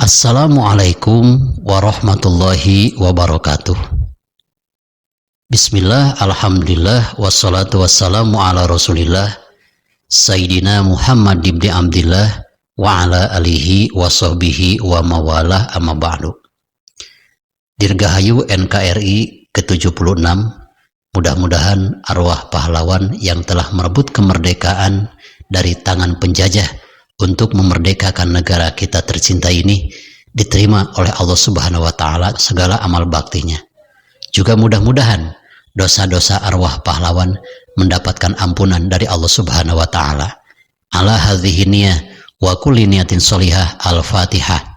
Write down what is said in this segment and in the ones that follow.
Assalamualaikum warahmatullahi wabarakatuh. Bismillah, alhamdulillah, wassalatu wassalamu ala rasulillah Sayyidina Muhammad ibn Abdillah wa ala alihi wa sahbihi wa mawalah amma ba'du. Dirgahayu NKRI ke-76, mudah-mudahan arwah pahlawan yang telah merebut kemerdekaan dari tangan penjajah untuk memerdekakan negara kita tercinta ini diterima oleh Allah Subhanahu wa Ta'ala segala amal baktinya. Juga mudah-mudahan dosa-dosa arwah pahlawan mendapatkan ampunan dari Allah Subhanahu wa Ta'ala. Ala hadhihi niyah wa kulli niyatin sholihah. Al-Fatihah.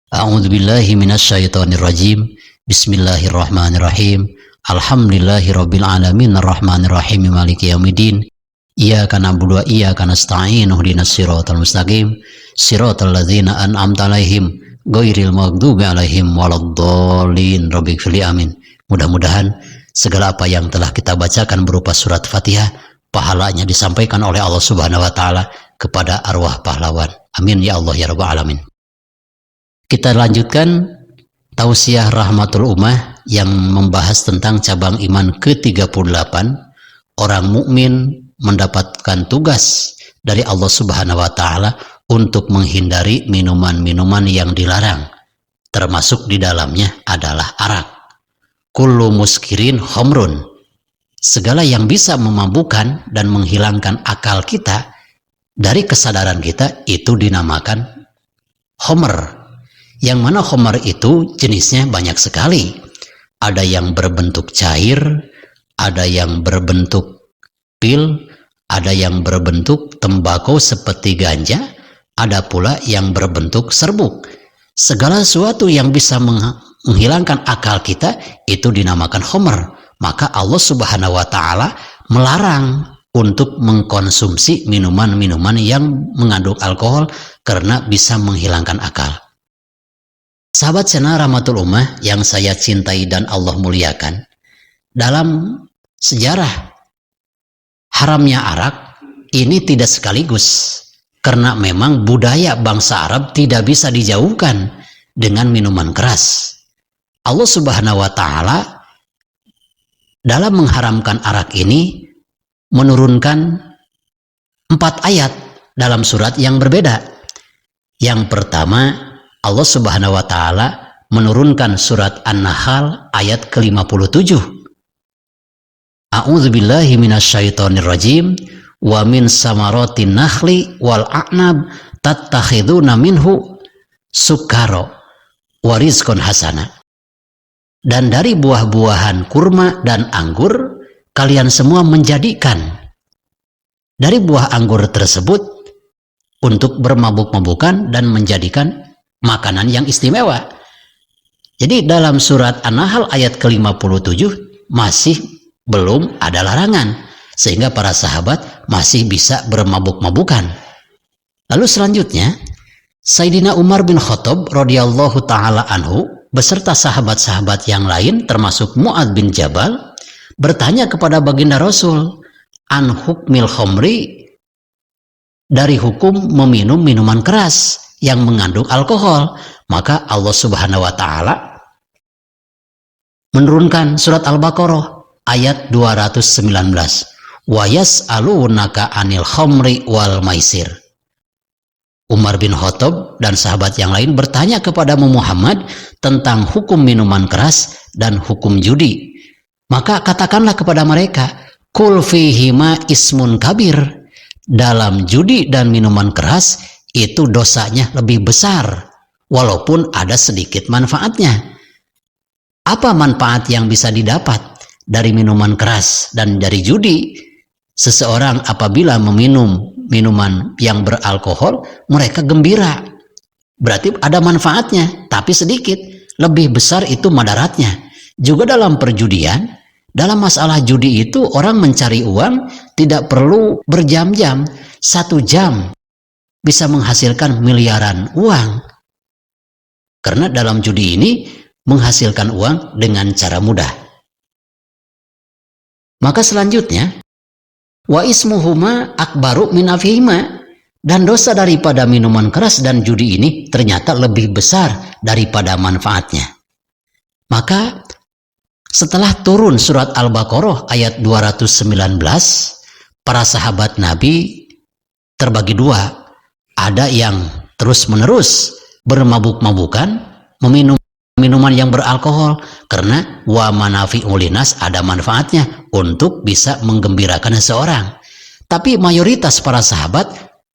A'udzu billahi minasyaitonir rajim. Bismillahirrahmanirrahim. Alhamdulillahirabbil alamin arrahmanir rahim maliki yaumiddin. Iyyaka na'budu wa iyyaka nasta'in ihdinas siratal mustaqim siratal ladzina an'amta 'alaihim ghairil maghdubi 'alaihim waladdallin rabbighfirli amin. Mudah-mudahan segala apa yang telah kita bacakan berupa surat Fatihah pahalanya disampaikan oleh Allah Subhanahu wa Ta'ala kepada arwah pahlawan. Amin ya Allah ya rabbal alamin. Kita lanjutkan tausiah rahmatul ummah yang membahas tentang cabang iman ke-38. Orang mukmin mendapatkan tugas dari Allah Subhanahu wa Ta'ala untuk menghindari minuman-minuman yang dilarang, termasuk di dalamnya adalah arak. Kullu muskirin khamrun, segala yang bisa memabukkan dan menghilangkan akal kita dari kesadaran kita itu dinamakan khamr. Yang mana khamr itu jenisnya banyak sekali. Ada yang berbentuk cair, ada yang berbentuk pil, ada yang berbentuk tembakau seperti ganja, ada pula yang berbentuk serbuk. Segala sesuatu yang bisa menghilangkan akal kita itu dinamakan khamr. Maka Allah Subhanahu wa Ta'ala melarang untuk mengkonsumsi minuman-minuman yang mengandung alkohol karena bisa menghilangkan akal. Sahabat channel Rahmatul Ummah yang saya cintai dan Allah muliakan, dalam sejarah haramnya arak ini tidak sekaligus, karena memang budaya bangsa Arab tidak bisa dijauhkan dengan minuman keras. Allah Subhanahu wa Ta'ala dalam mengharamkan arak ini menurunkan 4 ayat dalam surat yang berbeda. Yang pertama, Allah Subhanahu wa Ta'ala menurunkan surat An-Nahl ayat ke-57. A'udzu billahi minasyaitonir rajim. Wa min samaratin nakhli wal a'nab tattakhiduna minhu sukaro wa rizqan hasana. Dan dari buah-buahan kurma dan anggur kalian semua menjadikan dari buah anggur tersebut untuk bermabuk-mabukan dan menjadikan makanan yang istimewa. Jadi dalam surat An-Nahl ayat ke-57 masih belum ada larangan, sehingga para sahabat masih bisa bermabuk-mabukan. Lalu selanjutnya, Sayyidina Umar bin Khattab radhiyallahu ta'ala anhu beserta sahabat-sahabat yang lain termasuk Mu'adz bin Jabal bertanya kepada baginda Rasul an hukmil khamri, dari hukum meminum minuman keras yang mengandung alkohol. Maka Allah Subhanahu wa Ta'ala menurunkan surat Al-Baqarah ayat 219, wa yas'alunaka 'anil khamri wal maisir. Umar bin Khattab dan sahabat yang lain bertanya kepada Muhammad tentang hukum minuman keras dan hukum judi. Maka katakanlah kepada mereka, kul fihima ismun kabir, dalam judi dan minuman keras itu dosanya lebih besar walaupun ada sedikit manfaatnya. Apa manfaat yang bisa didapat dari minuman keras dan dari judi? Seseorang apabila meminum minuman yang beralkohol, mereka gembira, berarti ada manfaatnya, tapi sedikit. Lebih besar itu madaratnya. Juga dalam perjudian, dalam masalah judi itu orang mencari uang tidak perlu berjam-jam. 1 jam bisa menghasilkan miliaran uang, karena dalam judi ini menghasilkan uang dengan cara mudah. Maka selanjutnya, wa ismuhuma akbaru min nafihima, Dan dosa daripada minuman keras dan judi ini ternyata lebih besar daripada manfaatnya. Maka setelah turun surat Al-Baqarah ayat 219, para sahabat Nabi terbagi dua. Ada yang terus-menerus bermabuk-mabukan, meminum minuman yang beralkohol, karena wa manafi'u linas, ada manfaatnya untuk bisa menggembirakan seseorang. Tapi mayoritas para sahabat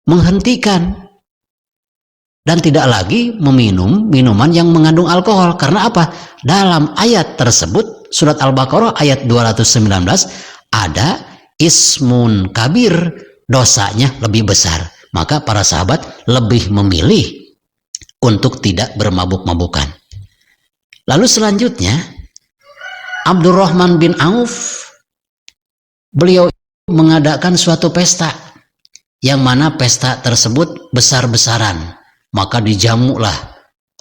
menghentikan dan tidak lagi meminum minuman yang mengandung alkohol. Karena apa? Dalam ayat tersebut, surat Al-Baqarah ayat 219, ada ismun kabir, dosanya lebih besar. Maka para sahabat lebih memilih untuk tidak bermabuk-mabukan. Lalu selanjutnya, Abdurrahman bin Auf, beliau mengadakan suatu pesta, yang mana pesta tersebut besar-besaran. Maka dijamulah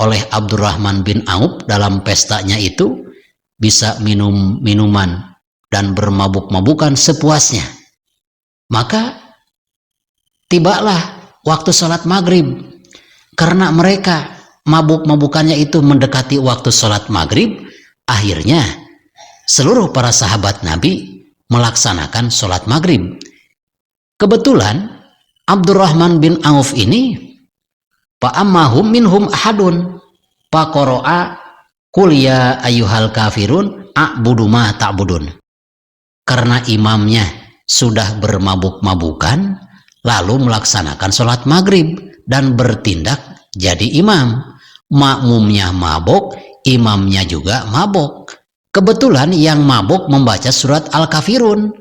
oleh Abdurrahman bin Auf dalam pestanya itu, bisa minum minuman dan bermabuk-mabukan sepuasnya. Maka tibalah waktu sholat maghrib. Karena mereka mabuk-mabukannya itu mendekati waktu sholat maghrib, akhirnya seluruh para sahabat Nabi melaksanakan sholat maghrib. Kebetulan Abdurrahman bin Auf ini, fa'ammahum minhum ahadun faqara'a qul ya ayyuhal kafirun a'budu ma ta'budun. Karena imamnya sudah bermabuk-mabukan, lalu melaksanakan sholat maghrib dan bertindak jadi imam. Makmumnya mabuk, imamnya juga mabuk. Kebetulan yang mabuk membaca surat Al-Kafirun,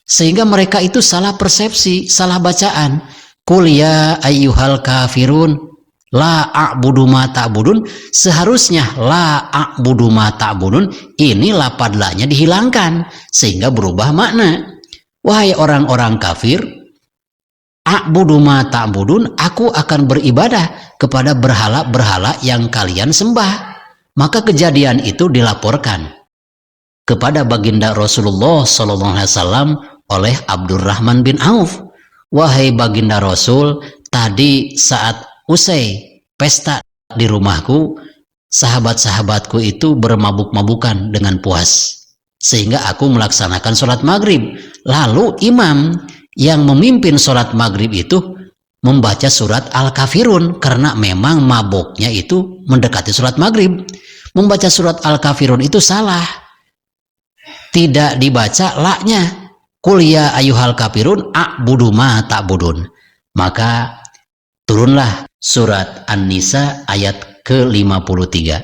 sehingga mereka itu salah persepsi, salah bacaan. Qul ya ayyuhal kafirun la a'budu ma ta'budun. Seharusnya la a'budu ma ta'budun, ini lapad la-nya dihilangkan sehingga berubah makna. Wahai orang-orang kafir, a'budu ma ta'budun, aku akan beribadah kepada berhala-berhala yang kalian sembah. Maka kejadian itu dilaporkan kepada baginda Rasulullah SAW oleh Abdurrahman bin Auf. Wahai baginda Rasul, tadi saat usai pesta di rumahku, sahabat-sahabatku itu bermabuk-mabukan dengan puas, sehingga aku melaksanakan sholat maghrib. Lalu imam yang memimpin sholat maghrib itu membaca surat Al-Kafirun, karena memang mabuknya itu mendekati sholat maghrib. Membaca surat Al-Kafirun itu salah, tidak dibaca la-nya. Qul ya ayyuhal kafirun a'budu ma ta'budun. Maka turunlah surat An-Nisa ayat ke-53.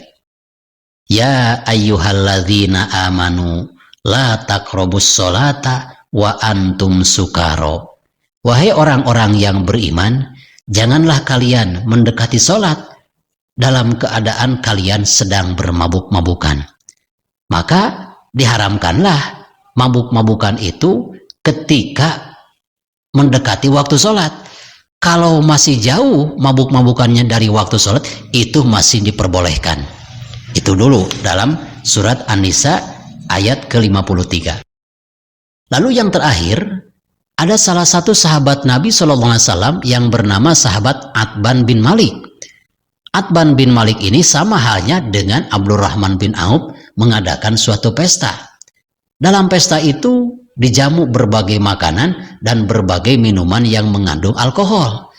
Ya ayyuhalladzina amanu la taqrabus sholata wa antum sukaro. Wahai orang-orang yang beriman, janganlah kalian mendekati sholat dalam keadaan kalian sedang bermabuk-mabukan. Maka diharamkanlah mabuk-mabukan itu ketika mendekati waktu sholat. Kalau masih jauh mabuk-mabukannya dari waktu sholat, itu masih diperbolehkan. Itu dulu dalam surat An-Nisa ayat ke-53. Lalu yang terakhir, ada salah satu sahabat Nabi SAW yang bernama sahabat Atban bin Malik. Atban bin Malik ini sama halnya dengan Abdurrahman bin Auf mengadakan suatu pesta. Dalam pesta itu dijamu berbagai makanan dan berbagai minuman yang mengandung alkohol.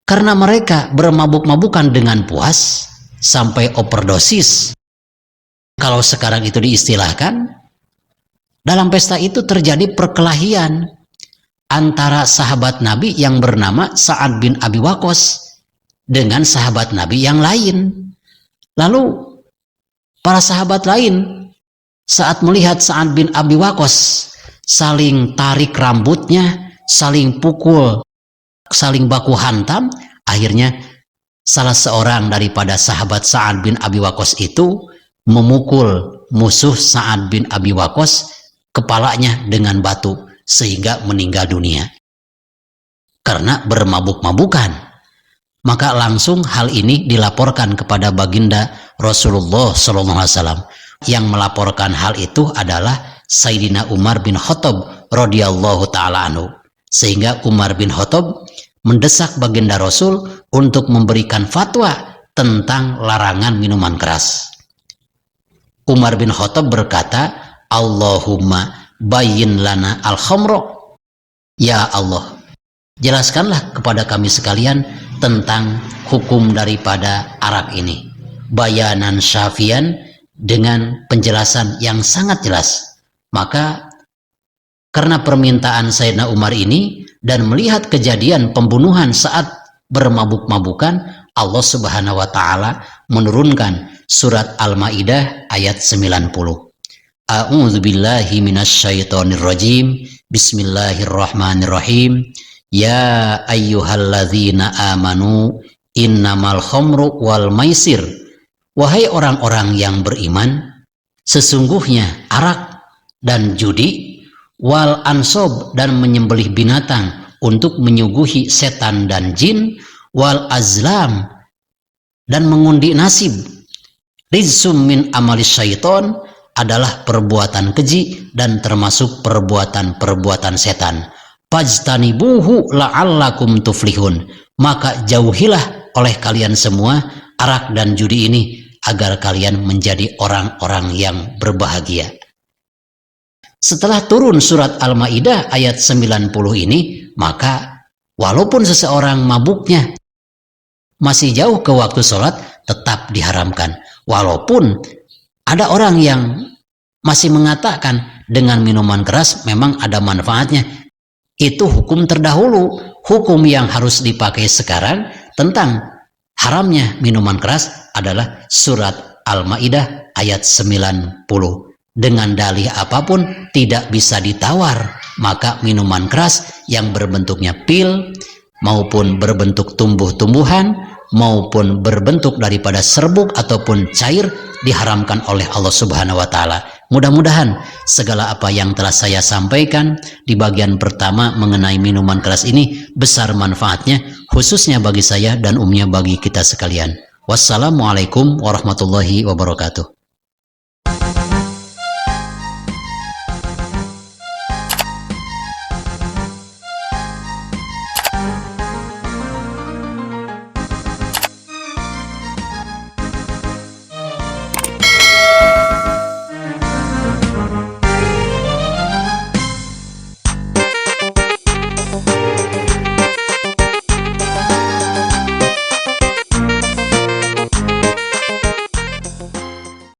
Karena mereka bermabuk-mabukan dengan puas sampai overdosis. Kalau sekarang itu diistilahkan, dalam pesta itu terjadi perkelahian antara sahabat Nabi yang bernama Sa'ad bin Abi Waqqas dengan sahabat Nabi yang lain. Lalu para sahabat lain saat melihat Sa'ad bin Abi Waqqas saling tarik rambutnya, saling pukul, saling baku hantam, akhirnya salah seorang daripada sahabat Sa'ad bin Abi Waqqas itu memukul musuh Sa'ad bin Abi Waqqas kepalanya dengan batu sehingga meninggal dunia karena bermabuk-mabukan. Maka langsung hal ini dilaporkan kepada baginda Rasulullah SAW. Yang melaporkan hal itu adalah Sayyidina Umar bin Khattab radhiyallahu ta'ala anhu. Sehingga Umar bin Khattab mendesak baginda Rasul untuk memberikan fatwa tentang larangan minuman keras. Umar bin Khattab berkata, Allahumma bayyin lana al-khamra. Ya Allah, jelaskanlah kepada kami sekalian tentang hukum daripada arak ini. Bayanan syafian, dengan penjelasan yang sangat jelas. Maka karena permintaan Sayyidina Umar ini dan melihat kejadian pembunuhan saat bermabuk-mabukan, Allah Subhanahu wa taala menurunkan surat Al-Maidah ayat 90. A'udzu billahi minasyaitonir rajim. Bismillahirrahmanirrahim. Ya ayyuhalladzina amanu innamal khamru wal maisir. Wahai orang-orang yang beriman, sesungguhnya arak dan judi, wal ansob dan menyembelih binatang untuk menyuguhi setan dan jin, wal azlam dan mengundi nasib, rizsum min amalis syaiton adalah perbuatan keji dan termasuk perbuatan-perbuatan setan. Fajtanibuhu la'allakum tuflihun. Maka jauhilah oleh kalian semua arak dan judi ini agar kalian menjadi orang-orang yang berbahagia. Setelah turun surat Al-Maidah ayat 90 ini, maka walaupun seseorang mabuknya masih jauh ke waktu sholat, tetap diharamkan. Walaupun ada orang yang masih mengatakan dengan minuman keras memang ada manfaatnya. Itu hukum terdahulu. Hukum yang harus dipakai sekarang tentang haramnya minuman keras adalah surat Al-Maidah ayat 90. Dengan dalih apapun tidak bisa ditawar, maka minuman keras yang berbentuknya pil maupun berbentuk tumbuh-tumbuhan maupun berbentuk daripada serbuk ataupun cair diharamkan oleh Allah Subhanahu wa taala. Mudah-mudahan segala apa yang telah saya sampaikan di bagian pertama mengenai minuman keras ini besar manfaatnya, khususnya bagi saya dan umumnya bagi kita sekalian. Wassalamualaikum warahmatullahi wabarakatuh.